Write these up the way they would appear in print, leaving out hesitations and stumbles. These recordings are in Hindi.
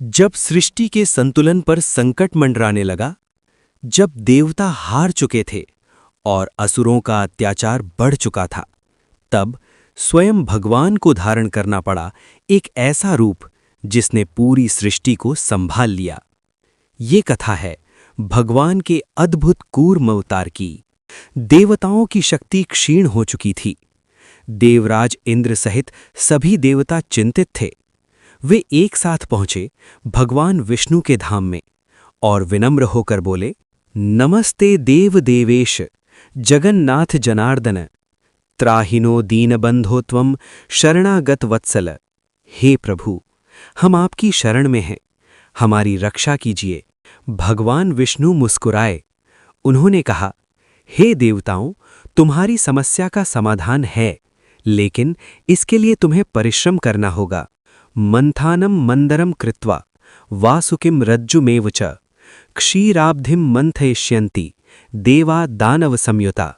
जब सृष्टि के संतुलन पर संकट मंडराने लगा, जब देवता हार चुके थे और असुरों का अत्याचार बढ़ चुका था, तब स्वयं भगवान को धारण करना पड़ा एक ऐसा रूप जिसने पूरी सृष्टि को संभाल लिया। ये कथा है भगवान के अद्भुत कूर्म अवतार की। देवताओं की शक्ति क्षीण हो चुकी थी। देवराज इंद्र सहित सभी देवता चिंतित थे। वे एक साथ पहुंचे भगवान विष्णु के धाम में और विनम्र होकर बोले, नमस्ते देव देवेश जगन्नाथ जनार्दन, त्राहिनो दीनबंधो त्वं शरणागत वत्सल। हे प्रभु, हम आपकी शरण में हैं, हमारी रक्षा कीजिए। भगवान विष्णु मुस्कुराए। उन्होंने कहा, हे देवताओं, तुम्हारी समस्या का समाधान है, लेकिन इसके लिए तुम्हें परिश्रम करना होगा। मंथानम मंदरम कृत्वा वासुकिम रज्जुमेव च क्षीराब्धिम मंथयिष्यन्ति देवा दानव संयुता।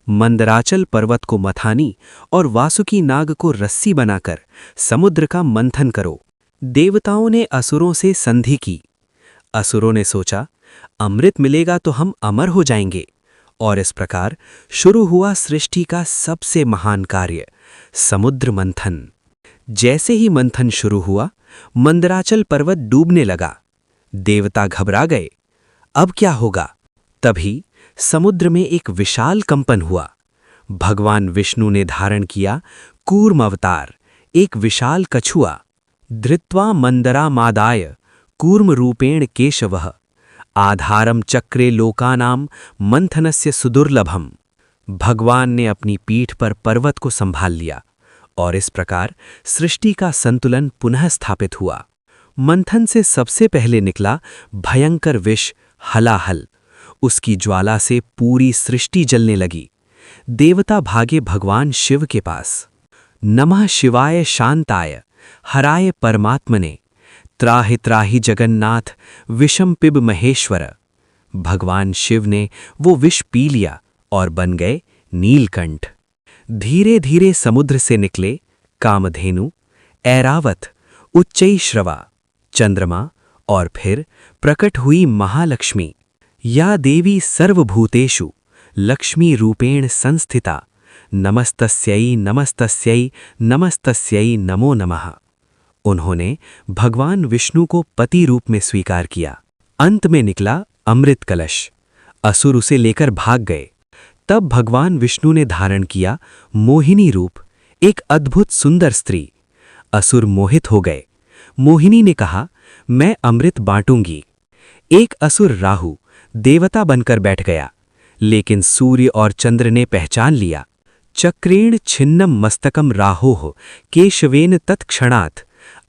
मंदराचल पर्वत को मथानी और वासुकी नाग को रस्सी बनाकर समुद्र का मंथन करो। देवताओं ने असुरों से संधि की। असुरों ने सोचा, अमृत मिलेगा तो हम अमर हो जाएंगे, और इस प्रकार शुरू हुआ सृष्टि का सबसे महान कार्य, समुद्र मंथन। जैसे ही मंथन शुरू हुआ, मंदराचल पर्वत डूबने लगा। देवता घबरा गए। अब क्या होगा? तभी समुद्र में एक विशाल कंपन हुआ। भगवान विष्णु ने धारण किया कूर्म अवतार, एक विशाल कछुआ। धृत्वा मंदरामादाय कूर्म रूपेण केशवः आधारम चक्रे लोकानाम मंथनस्य सुदुर्लभम। भगवान ने अपनी पीठ पर पर्वत को संभाल लिया और इस प्रकार सृष्टि का संतुलन पुनः स्थापित हुआ। मंथन से सबसे पहले निकला भयंकर विष हलाहल। उसकी ज्वाला से पूरी सृष्टि जलने लगी। देवता भागे भगवान शिव के पास। नमः शिवाय शांताय हराय परमात्मने, त्राहि त्राहि जगन्नाथ विषम पिब महेश्वर। भगवान शिव ने वो विष पी लिया और बन गए नीलकंठ। धीरे धीरे समुद्र से निकले कामधेनु, ऐरावत, उच्चैश्रवा, चंद्रमा और फिर प्रकट हुई महालक्ष्मी। या देवी सर्वभूतेषु लक्ष्मी रूपेण संस्थिता, नमस्तस्यै नमस्तस्यै नमस्तस्यै नमो नमः। उन्होंने भगवान विष्णु को पति रूप में स्वीकार किया। अंत में निकला अमृत कलश। असुर उसे लेकर भाग गए। तब भगवान विष्णु ने धारण किया मोहिनी रूप, एक अद्भुत सुंदर स्त्री। असुर मोहित हो गए। मोहिनी ने कहा, मैं अमृत बांटूंगी। एक असुर राहु देवता बनकर बैठ गया, लेकिन सूर्य और चंद्र ने पहचान लिया। चक्रेण छिन्नम मस्तकम राहोः केशवेन तत्क्षणात्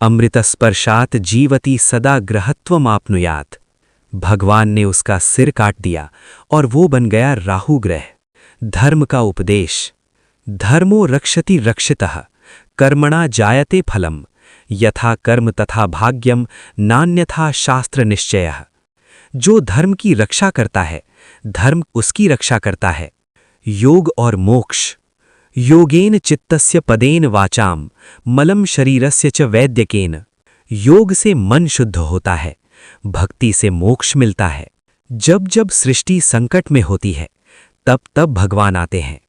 अमृतस्पर्शात् जीवति सदा ग्रहत्वमाप्नुयात्। भगवान ने उसका सिर काट दिया और वो बन गया राहु ग्रह। धर्म का उपदेश। धर्मो रक्षति रक्षितः कर्मणा जायते फलम, यथा कर्म तथा भाग्यम नान्यथा शास्त्र निश्चयः। जो धर्म की रक्षा करता है, धर्म उसकी रक्षा करता है। योग और मोक्ष। योगेन चित्तस्य पदेन वाचाम मलम शरीरस्य च वैद्यकेन। योग से मन शुद्ध होता है, भक्ति से मोक्ष मिलता है। जब जब सृष्टि संकट में होती है, तब तब भगवान आते हैं,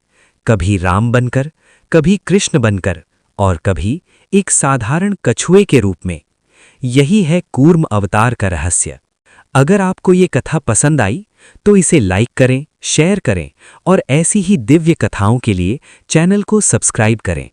कभी राम बनकर, कभी कृष्ण बनकर और कभी एक साधारण कछुए के रूप में। यही है कूर्म अवतार का रहस्य। अगर आपको ये कथा पसंद आई तो इसे लाइक करें, शेयर करें और ऐसी ही दिव्य कथाओं के लिए चैनल को सब्सक्राइब करें।